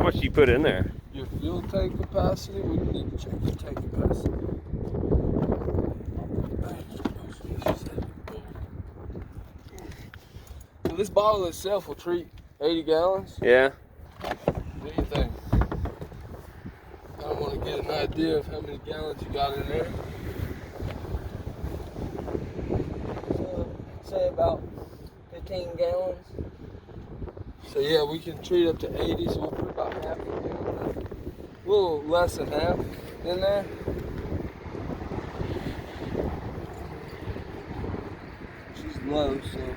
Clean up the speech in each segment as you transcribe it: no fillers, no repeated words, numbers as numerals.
much do you put in there? Your fuel tank capacity, we need to check your tank capacity. So this bottle itself will treat 80 gallons. Yeah. What do you think? I don't want to get an idea of how many gallons you got in there. So, say about 15 gallons. So yeah, we can treat up to 80, so we'll put about half a gallon. A little less than half in there. She's low, so.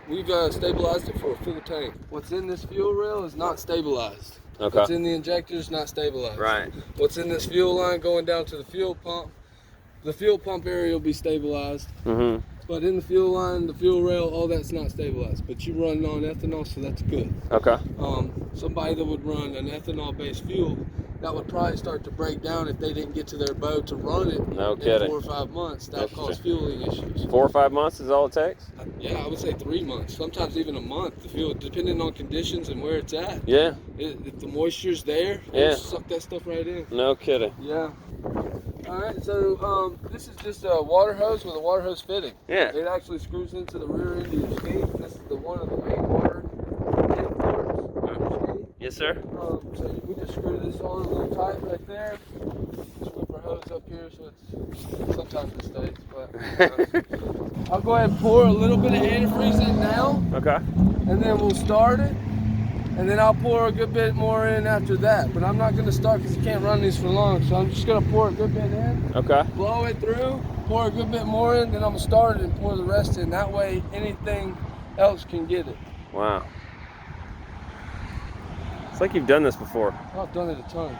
We've stabilized it for a full tank. What's in this fuel rail is not stabilized. Okay. What's in the injector is not stabilized. Right. What's in this fuel line going down to the fuel pump area will be stabilized. Mm-hmm. But in the fuel line, the fuel rail, all that's not stabilized. But you run on ethanol, so that's good. Okay. Somebody that would run an ethanol-based fuel, that would probably start to break down if they didn't get to their boat to run it No in kidding. 4 or 5 months. That would cause fueling issues. 4 or 5 months is all it takes? Yeah, I would say 3 months, sometimes even a month. The fuel, depending on conditions and where it's at. Yeah. If the moisture's there, yeah, suck that stuff right in. No kidding. Yeah. All right, so this is just a water hose with a water hose fitting. Yeah. It actually screws into the rear end of your ski. This is one of the main water intake ports on your ski. Yes, sir. So we just screw this on a little tight right there. Just whip our hose up here, so it's sometimes it stays. But I'll go ahead and pour a little bit of antifreeze in now. Okay. And then we'll start it. And then I'll pour a good bit more in after that. But I'm not going to start because you can't run these for long. So I'm just going to pour a good bit in. Okay. Blow it through, pour a good bit more in, then I'm going to start it and pour the rest in. That way anything else can get it. Wow. It's like you've done this before. Oh, I've done it a ton.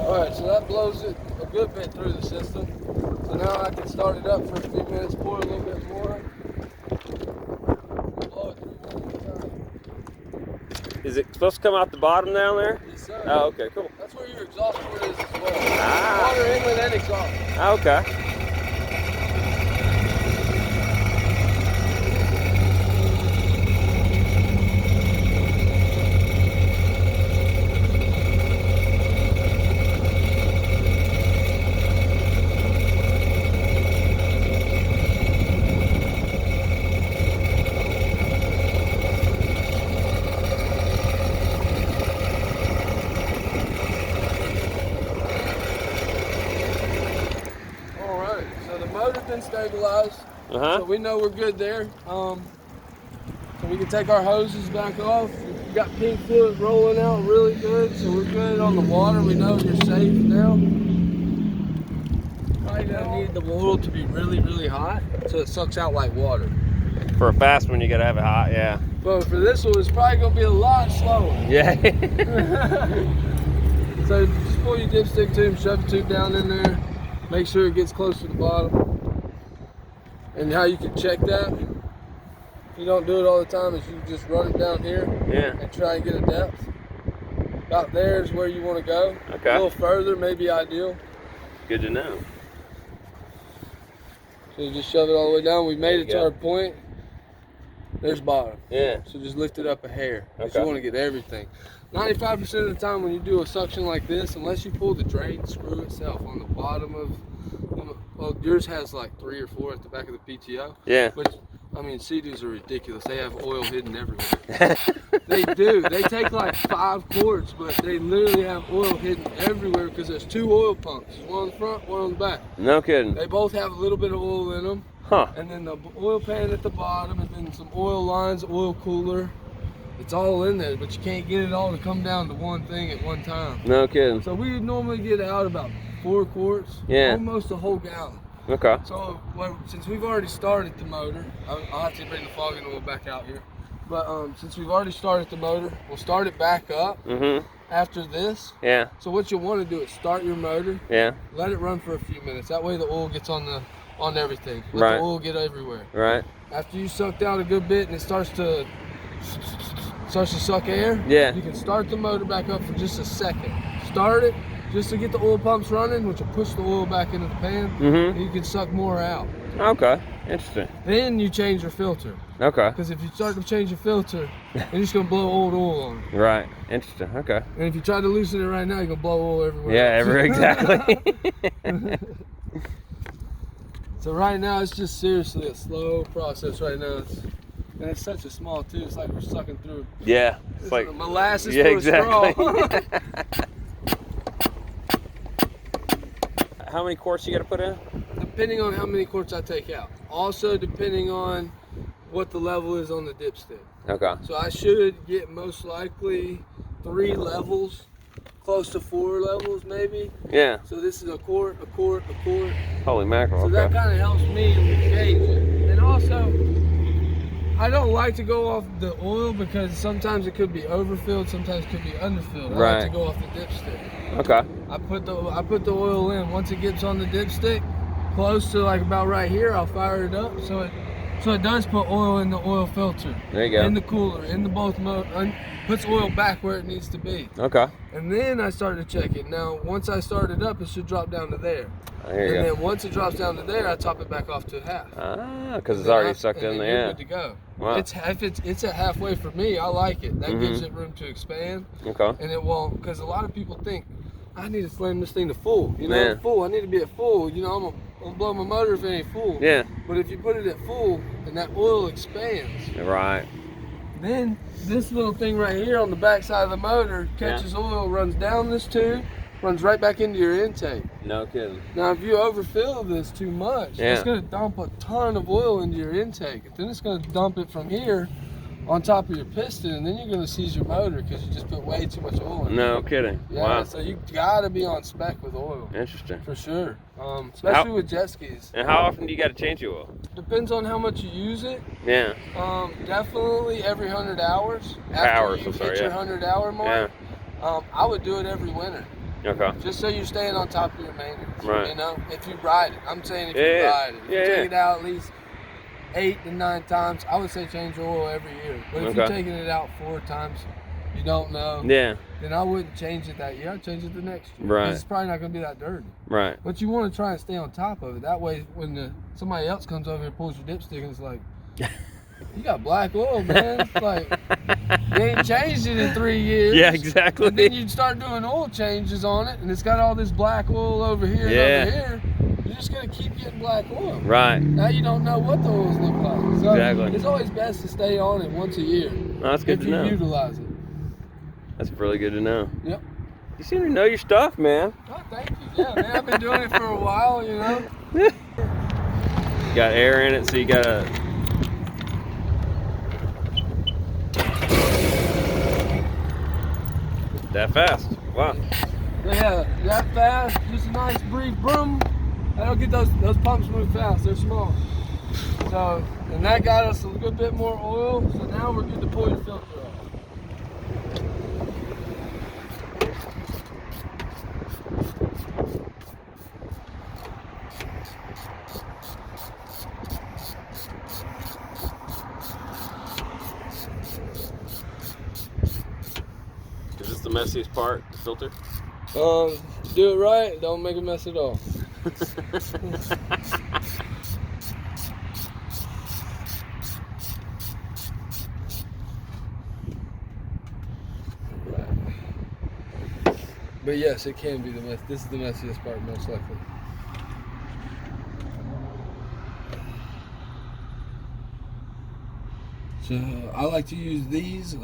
Alright, so that blows it a good bit through the system. So now I can start it up for a few minutes, pour a little bit more. Blow it through one time. Is it supposed to come out the bottom down there? Yes, sir. Oh, okay, cool. That's where your exhaust port is as well. Ah. Water inlet and exhaust. Okay. Stabilized, so we know we're good there. So we can take our hoses back off. We got pink fluid rolling out really good, so we're good on the water. We know you're safe now. Probably gonna need the oil to be really, really hot, so it sucks out like water. For a fast one, you gotta have it hot, yeah. But for this one, it's probably gonna be a lot slower. Yeah. So just pull your dipstick tube, shove the tube down in there, make sure it gets close to the bottom. And how you can check that, if you don't do it all the time, is you just run it down here and try and get a depth. About there is where you want to go. Okay. A little further may be ideal. Good to know. So you just shove it all the way down. We made it to our point. There's bottom. Yeah. So just lift it up a hair. Because Okay. you want to get everything. 95% of the time when you do a suction like this, unless you pull the drain screw itself on the bottom of, well, yours has like 3 or 4 at the back of the PTO. Yeah. Which, I mean, Sea Doos are ridiculous. They have oil hidden everywhere. They do. They take like 5 quarts, but they literally have oil hidden everywhere because there's 2 oil pumps. One on the front, one on the back. No kidding. They both have a little bit of oil in them. Huh. And then the oil pan at the bottom, and then some oil lines, oil cooler. It's all in there, but you can't get it all to come down to one thing at one time. No kidding. So we normally get out about 4 quarts, almost a whole gallon. Okay. So since we've already started the motor, I'll have to bring the fogging oil back out here. But since we've already started the motor, we'll start it back up after this. Yeah. So what you'll want to do is start your motor. Yeah. Let it run for a few minutes. That way the oil gets on everything. Let the oil get everywhere. Right. After you sucked out a good bit and it starts to suck air, you can start the motor back up for just a second. Start it just to get the oil pumps running, which will push the oil back into the pan, and you can suck more out. Okay, interesting. Then you change your filter. Okay. Because if you start to change your filter, you're just gonna blow old oil on it. Right. Interesting. Okay. And if you try to loosen it right now, you're gonna blow oil everywhere. Yeah, exactly. So right now, it's just seriously a slow process right now. And it's such a small too. It's like we're sucking through. Yeah. It's like molasses yeah, through exactly. a straw. How many quarts you got to put in? Depending on how many quarts I take out. Also depending on what the level is on the dipstick. Okay. So I should get most likely 3 levels, close to 4 levels maybe. Yeah. So this is a quart, a quart, a quart. Holy mackerel. So that kind of helps me gauge it. And also, I don't like to go off the oil because sometimes it could be overfilled, sometimes it could be underfilled. I like to go off the dipstick. Okay. I put the oil in. Once it gets on the dipstick, close to like about right here, I'll fire it up so it does put oil in the oil filter. There you go. In the cooler, in the both mode, puts oil back where it needs to be. Okay. And then I start to check it. Now, once I start it up, it should drop down to there. There you go. And then once it drops down to there, I top it back off to half. Ah, because it's already sucked in there. You're good to go. Wow. It's at halfway for me. I like it. That gives it room to expand. Okay. And it won't, because a lot of people think, I need to slam this thing to full. You know, full. I need to be at full. You know, I'm gonna blow my motor if it ain't full. Yeah. But if you put it at full and that oil expands. Right. Then this little thing right here on the back side of the motor catches oil, runs down this tube, runs right back into your intake. No kidding. Now, if you overfill this too much, it's going to dump a ton of oil into your intake. Then it's going to dump it from here on top of your piston, and then you're going to seize your motor because you just put way too much oil in. No kidding. Yeah, wow. So you got to be on spec with oil. Interesting. For sure. Especially with jet skis. And how often do you got to change your oil? Depends on how much you use it. Yeah. Definitely every 100 hours. Hours, After you hit your 100-hour mark. Yeah. I would do it every winter. Okay. Just so you're staying on top of your maintenance. Right. You know, if you ride it. I'm saying if you ride it. If you take it out at least 8 to 9 times, I would say change oil every year. But if you're taking it out 4 times, you don't know. Yeah. Then I wouldn't change it that year. I'd change it the next year. Right. It's probably not going to be that dirty. Right. But you want to try and stay on top of it. That way, when somebody else comes over and pulls your dipstick and it's like, you got black oil, man. It's like, you ain't changed it in 3 years. Yeah, exactly. And then you start doing oil changes on it, and it's got all this black oil over here and over here. You're just going to keep getting black oil. Right. Now you don't know what the oils look like. So exactly. It's always best to stay on it once a year. Oh, that's good to know. If you utilize it. That's really good to know. Yep. You seem to know your stuff, man. Oh, thank you. Yeah, man, I've been doing it for a while, you know. You got air in it, so you got to... That fast. Wow. Yeah, that fast, just a nice brief broom. I don't get those pumps move fast, they're small. So, and that got us a good bit more oil, so now we're good to pull your filter off. Is this the messiest part, the filter? Do it right, don't make a mess at all. But yes, it can be the mess. This is the messiest part, most likely. So I like to use these. I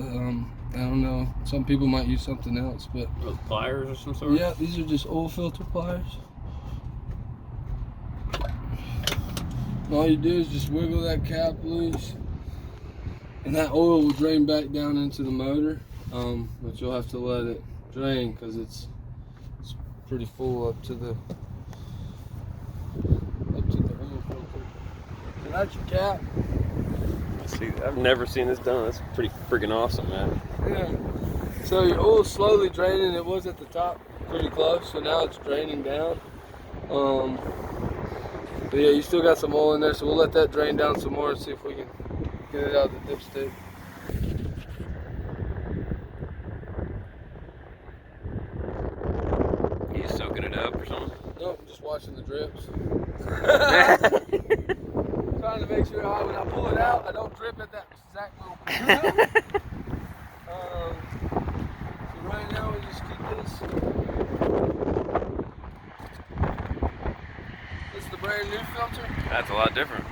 don't know. Some people might use something else, but Those pliers or some sort? yeah, these are just oil filter pliers. All you do is just wiggle that cap loose, And that oil will drain back down into the motor, but you'll have to let it drain because it's pretty full up to the oil filter. And that's your cap. See, I've never seen this done. That's pretty freaking awesome, man. Yeah. So your oil's slowly draining. It was at the top pretty close, so now it's draining down. But yeah, you still got some oil in there, so we'll let that drain down some more and see if we can get it out of the dipstick. You soaking it up or something? Nope, I'm just watching the drips. Trying to make sure when I pull it out, I don't drip at that exact little point. So right now we just keep this. This is the brand new filter. That's a lot different.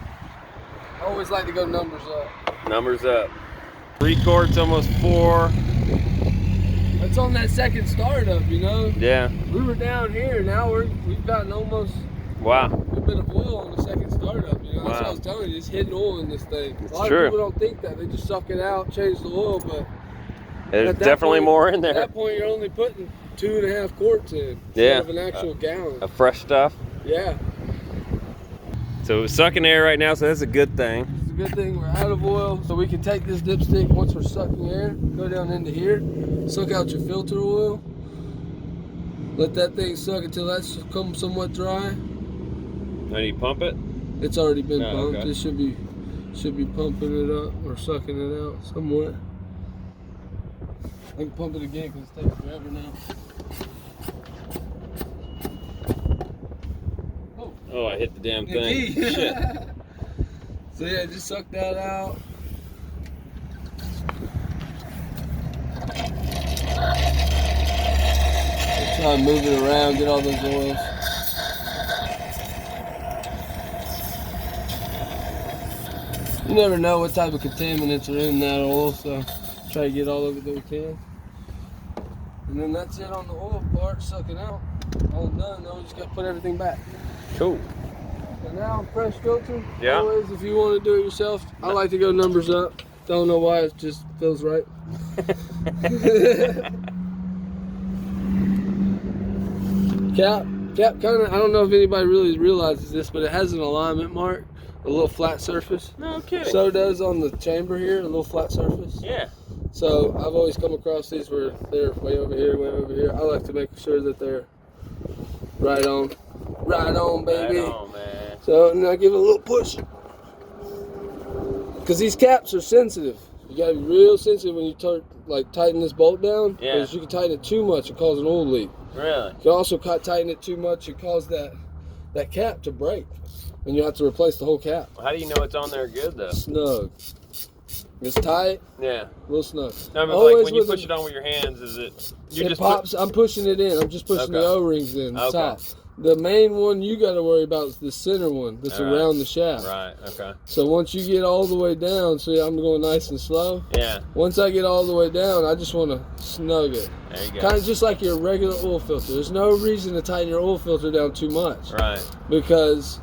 I always like to go numbers up. Numbers up. 3 quarts, almost 4. It's on that second startup, you know? Yeah. We were down here, now we've gotten almost Wow. a bit of oil on the second startup, you know? That's what I Wow. was telling you, it's hidden oil in this thing. It's a lot true. of people don't think that. They just suck it out, change the oil, but There's at that definitely point- more in At there. that point, you're only putting 2.5 quarts in Yeah. instead of an actual gallon. Of fresh stuff. Yeah, So it's sucking air right now, so that's a good thing. it's a good thing we're out of oil, so we can take this dipstick once we're sucking air, go down into here, suck out your filter oil, let that thing suck until that's come somewhat dry. Now you pump it? It's already been Oh, pumped. okay. It should be pumping it up or sucking it out somewhat. I can pump it again because it's taking forever now. Oh, I hit the damn The thing. key. Shit. So yeah, just suck that out. Try and move it around, get all those oils. You never know what type of contaminants are in that oil, so try to get all of it that we can. And then that's it on the oil part, sucking out. All done, now we just got to put everything back. Cool. And now fresh filter. Yeah. Always, if you want to do it yourself, I like to go numbers up. Don't know why, it just feels right. Cap kind of, I don't know if anybody really realizes this, but it has an alignment mark, a little flat surface. No kidding. So does on the chamber here, a little flat surface. Yeah. So I've always come across these where they're way over here, way over here. I like to make sure that they're right on, baby. Right on, man. So now give it a little push. Because these caps are sensitive. You gotta be real sensitive when you tighten this bolt down. Yeah. Because you can tighten it too much and cause an oil leak. Really? You can also tighten it too much and cause that cap to break. And you have to replace the whole cap. Well, how do you know it's on there good though? Snug. It's tight, Yeah. a little snug. No, I mean, Always like when you with push a- it on with your hands, is it? You It just pops. I'm pushing it in. I'm just pushing the Okay. O-rings in. Okay. Top. The main one you got to worry about is the center one that's All right. around the shaft. Right. Okay. So once you get all the way down, see I'm going nice and slow. Yeah. Once I get all the way down, I just want to snug it. There you go. Kind of just like your regular oil filter. There's no reason to tighten your oil filter down too much. Right. Because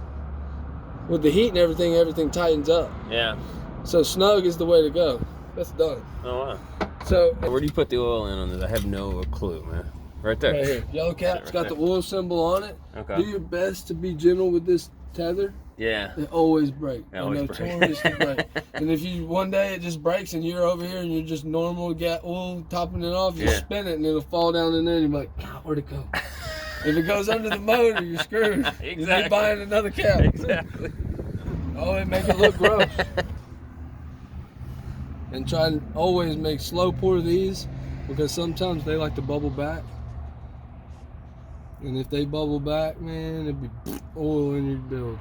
with the heat and everything tightens up. Yeah. So snug is the way to go. That's done. Oh wow. So Where do you put the oil in on this? I have no clue, man. Right there. right here, yellow cap's got the oil symbol on it. Okay. Do your best to be gentle with this tether. Yeah. They always break. They always break. Notoriously break. And if you one day it just breaks and you're over here and you're just normal got oil topping it off, you Yeah. spin it and it'll fall down in there and you're like, God, where'd it go? If it goes under the motor, you're screwed. You'll be Exactly. buying another cap. Exactly. Oh, it make it look gross. And try and always make slow pour these because sometimes they like to bubble back. And if they bubble back, man, it'd be oil in your bilge.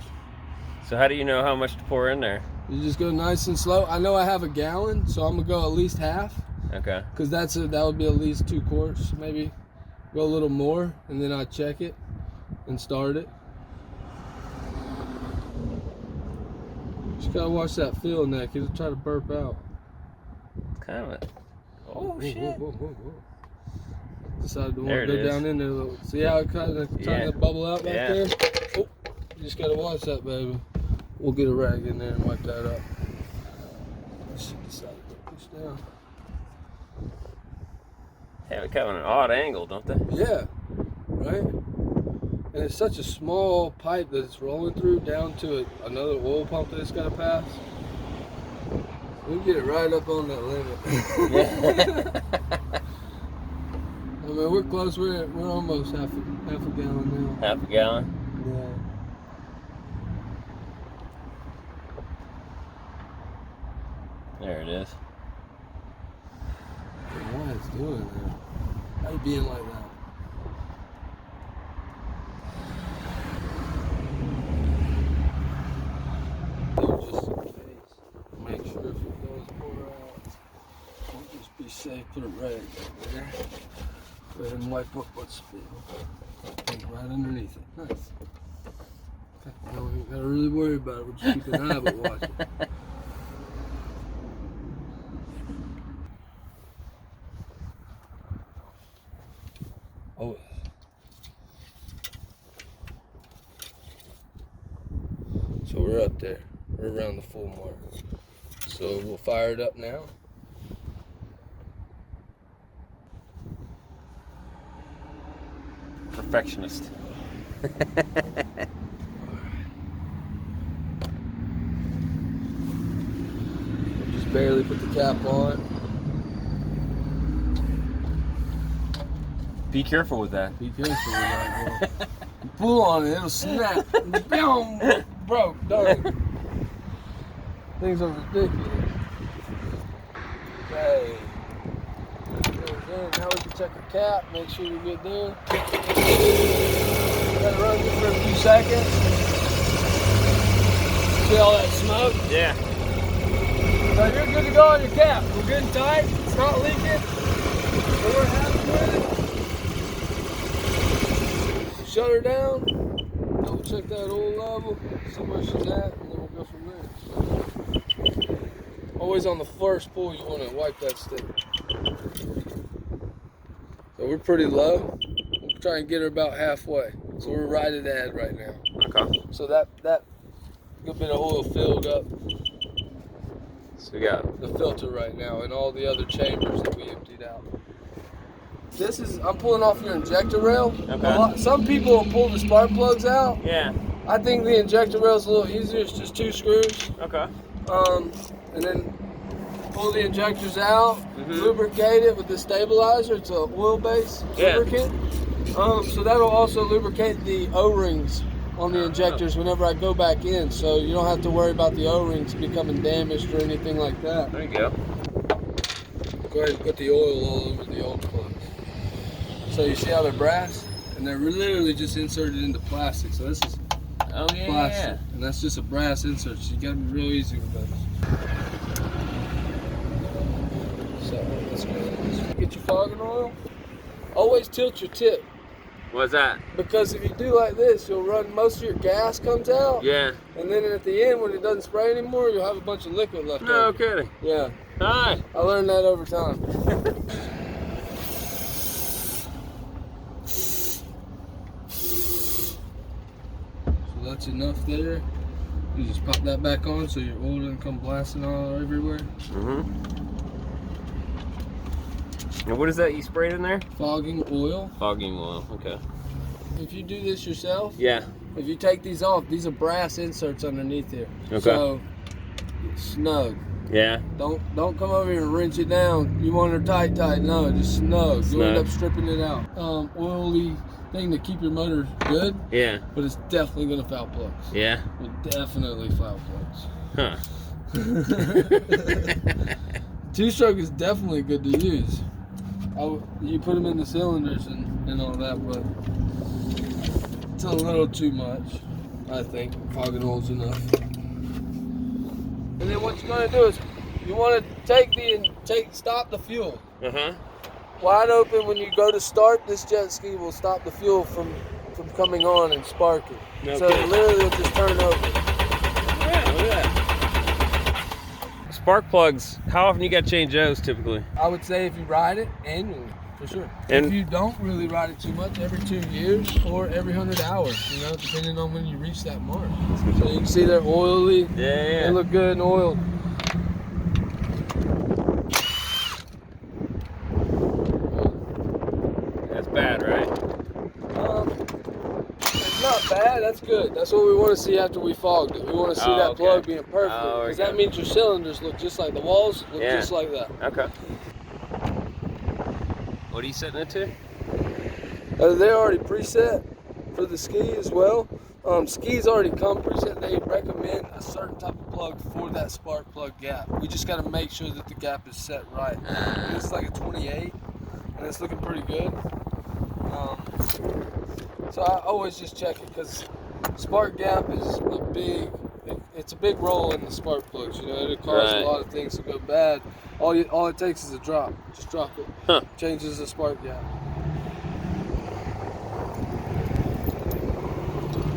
So how do you know how much to pour in there? You just go nice and slow. I know I have a gallon, so I'm gonna go at least half, Okay. because that would be at least 2 quarts, maybe go a little more, and then I check it and start it. Just gotta watch that feel in that, 'cause it'll try to burp out. Kind of. Oh Whoa, shit. whoa, whoa, whoa. Decided to There want to it go is. down in there a little. See how it kind of trying Yeah. to bubble out back Yeah. there? Oh, you just gotta watch that, baby. We'll get a rag in there and wipe that up. Shit, decided. Yeah. Have it kind of an odd angle, don't they? Yeah. Right? And it's such a small pipe that it's rolling through down to another oil pump that it's got to pass. We can get it right up on that limit. I mean, we're close. We're almost half a gallon now. Half a gallon? Yeah. There it is. What it's doing there? How you being like that? Just in case. Make sure if it does pour out, we'll just be safe. Put it right there. Go ahead and wipe up what's spilled. Right underneath it. Nice. Okay. Now we ain't gotta really worry about it. We're just keeping an eye but watch it. Oh. So we're up there. We're around the full mark. So we'll fire it up now. Perfectionist. Just barely put the cap on. Be careful with that. Be careful with that, bro. You pull on it, it'll snap. Boom! Broke, done. Things are ridiculous. Okay. Now we can check the cap, make sure we're good there. Gotta run this for a few seconds. See all that smoke? Yeah. So you're good to go on your cap. We're good and tight. It's not leaking. So we're happy with it. Shut her down. Double check that oil level. See where she's at, and then we'll go from there. Always on the first pull, you want to wipe that stick. So we're pretty low. We'll try and get her about halfway. So we're right at that right now. Okay. So that good bit of oil filled up So we got the filter right now and all the other chambers that we emptied out. This is, I'm pulling off your injector rail. Okay. Some people will pull the spark plugs out. Yeah. I think the injector rail is a little easier. It's just 2 screws. Okay. And then pull the injectors out, lubricate it with the stabilizer. It's a oil-based lubricant. So that'll also lubricate the O-rings on the injectors whenever I go back in. So you don't have to worry about the O-rings becoming damaged or anything like that. There you go. Go ahead and put the oil all over the old plugs. So you see how they're brass? And they're literally just inserted into plastic. So this is plastic. And that's just a brass insert. So you gotta be real easy with those. So let's go. Get your fogging oil. Always tilt your tip. What's that? Because if you do like this, you'll run, most of your gas comes out. Yeah. And then at the end, when it doesn't spray anymore, you'll have a bunch of liquid left over. No kidding. Yeah. Hi. I learned that over time. So that's enough there. You just pop that back on so your oil doesn't come blasting all everywhere. And what is that you sprayed in there? Fogging oil. Fogging oil. Okay. If you do this yourself, Yeah. if you take these off, these are brass inserts underneath here. Okay. So it's snug. Yeah. Don't come over here and wrench it down. You want her tight. No, just snug. You'll end up stripping it out. Oily thing to keep your motor good. Yeah. But it's definitely gonna foul plugs. Yeah. Will definitely foul plugs. Huh. 2-stroke is definitely good to use. You put them in the cylinders and all that, but it's a little too much, I think. Fogging oil's enough. And then what you're gonna do is you want to stop the fuel. Wide open when you go to start. This jet ski will stop the fuel from coming on and sparking. Okay. So literally it'll just turn over. Yeah, look at that. Spark plugs, how often you got to change those typically? I would say if you ride it annually, for sure. And if you don't really ride it too much, every 2 years or every 100 hours, you know, depending on when you reach that mark. So you can see they're oily. Yeah. They look good and oiled. bad, right? It's not bad. That's good. That's what we want to see after we fogged it. We want to see that plug being perfect, because that means your cylinders look just like the walls look just like that. Okay. What are you setting it to? They're already preset for the ski as well. Skis already come preset. They recommend a certain type of plug for that spark plug gap. We just got to make sure that the gap is set right. This is like a 28, and it's looking pretty good. So I always just check it, because spark gap is it's a big role in the spark plugs. You know, it causes a lot of things to go bad. All it takes is a drop. Just drop it. Changes the spark gap.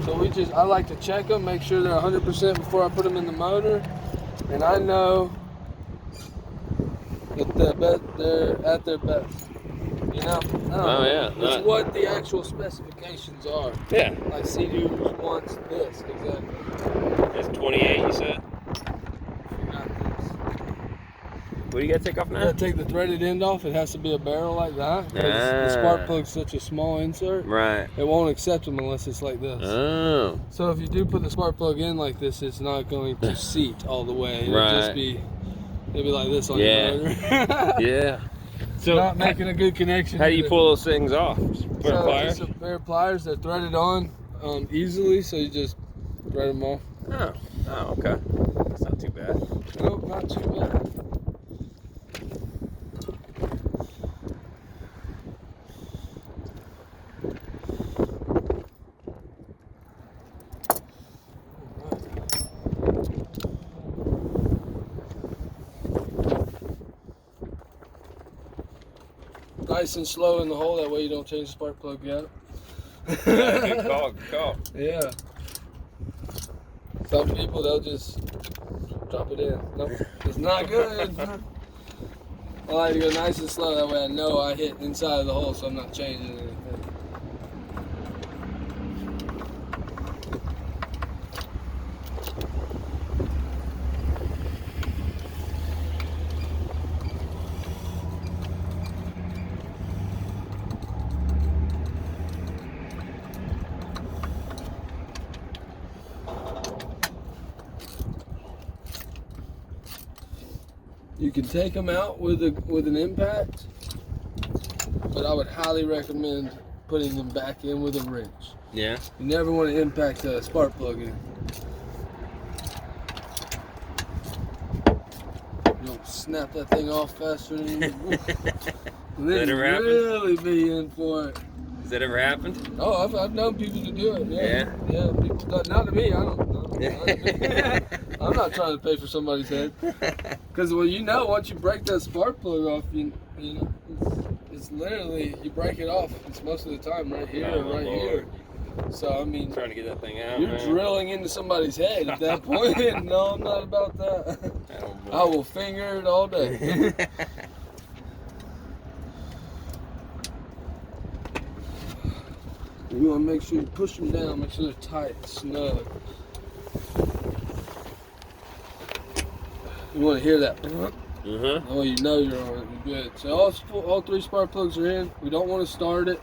So I like to check them, make sure they're 100% before I put them in the motor, and I know that they're at their best. You know? It's what the actual specifications are. Yeah. Like Sea Doo wants this, exactly. It's 28, you said? What do you gotta take off now? You gotta take the threaded end off. It has to be a barrel like that. The spark plug's such a small insert. Right. It won't accept them unless it's like this. Oh. So if you do put the spark plug in like this, it's not going to seat all the way. It'll just be, it'll be like this on your motor. Yeah. So not making a good connection. How do you pull those things off? Just a pair of pliers? Just a pair of pliers. They're threaded on easily, so you just thread them off. Oh, okay. That's not too bad. Nope, not too bad. Nice and slow in the hole, that way you don't change the spark plug yet. Good call. Yeah. Some people, they'll just drop it in. Nope, it's not good. I like to go nice and slow, that way I know I hit inside of the hole, so I'm not changing anything. You can take them out with an impact, but I would highly recommend putting them back in with a wrench. Yeah. You never want to impact a spark plug in. You'll snap that thing off faster than you then you really be in for it. Has that ever happened? Oh, I've known people to do it. Yeah. People, not to me. I don't know. I'm not trying to pay for somebody's head. Because once you break that spark plug off, you know, it's literally, you break it off. It's most of the time right here or right here. So I mean, trying to get that thing out. You're drilling into somebody's head at that point. No, I'm not about that. I will finger it all day. You want to make sure you push them down, make sure they're tight and snug. You want to hear that. That way you know you're on it. You're good. So all three spark plugs are in. We don't want to start it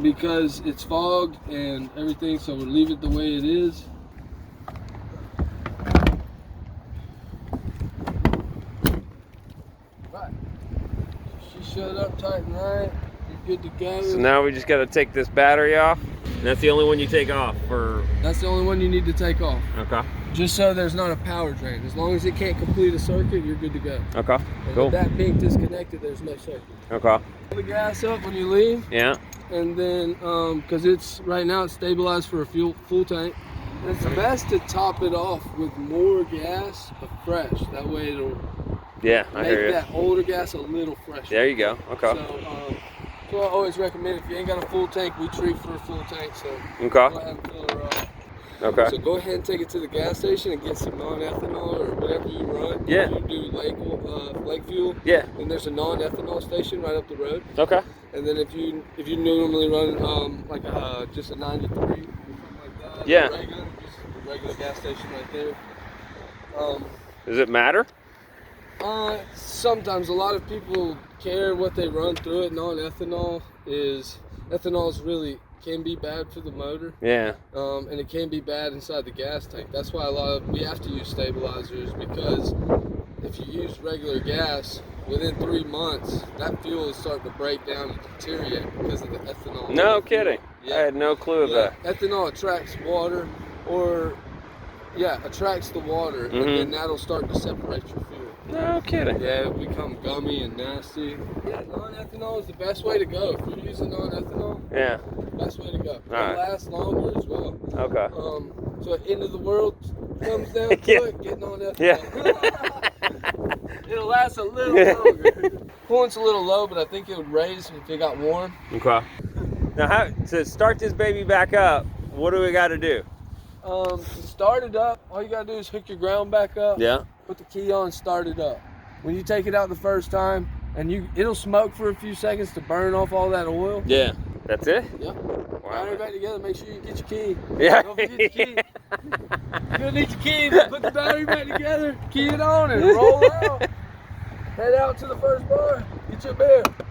because it's fogged and everything, so we'll leave it the way it is. Right. She shut up tight and right. Good to go. So now we just got to take this battery off. And that's the only one you take off for... That's the only one you need to take off. Okay. Just so there's not a power drain. As long as it can't complete a circuit, you're good to go. Okay, and cool. With that being disconnected, there's no circuit. Okay. Pull the gas up when you leave. Yeah. And then, because right now it's stabilized for a full tank. And it's best to top it off with more gas, but fresh. That way it'll make that older gas a little fresher. There you go. Okay. So I always recommend, if you ain't got a full tank, we treat for a full tank. So okay. Go ahead and fill her up. Okay. So go ahead and take it to the gas station and get some non-ethanol or whatever you run. Yeah. If you do lake fuel. Yeah. Then there's a non-ethanol station right up the road. Okay. And then if you normally run just a 93 or something like that. Yeah. Just a regular gas station right there. Does it matter? Sometimes a lot of people care what they run through it. Non-ethanol really can be bad for the motor. Yeah. And it can be bad inside the gas tank. That's why we have to use stabilizers, because if you use regular gas, within 3 months, that fuel is starting to break down and deteriorate because of the ethanol. No kidding. Yeah. I had no clue of that. Ethanol attracts water, attracts the water, and then that'll start to separate your fuel. No kidding. Yeah, it'll become gummy and nasty. Yeah, non-ethanol is the best way to go. If you're using non-ethanol, Yeah. best way to go. It'll right. last longer as well. Okay. So at end of the world comes down to Yeah. it, get non-ethanol. Yeah. It'll last a little longer. Coolant's a little low, but I think it would raise if it got warm. Okay. Now, to start this baby back up, what do we got to do? To start it up, all you gotta do is hook your ground back up. Yeah. Put the key on, start it up. When you take it out the first time, and it'll smoke for a few seconds to burn off all that oil. Yeah. That's it? Yep. Wow. Battery back together. Make sure you get your key. Yeah. Don't forget your key. You're gonna need your key. Put the battery back together. Key it on and roll out. Head out to the first bar. Get your beer.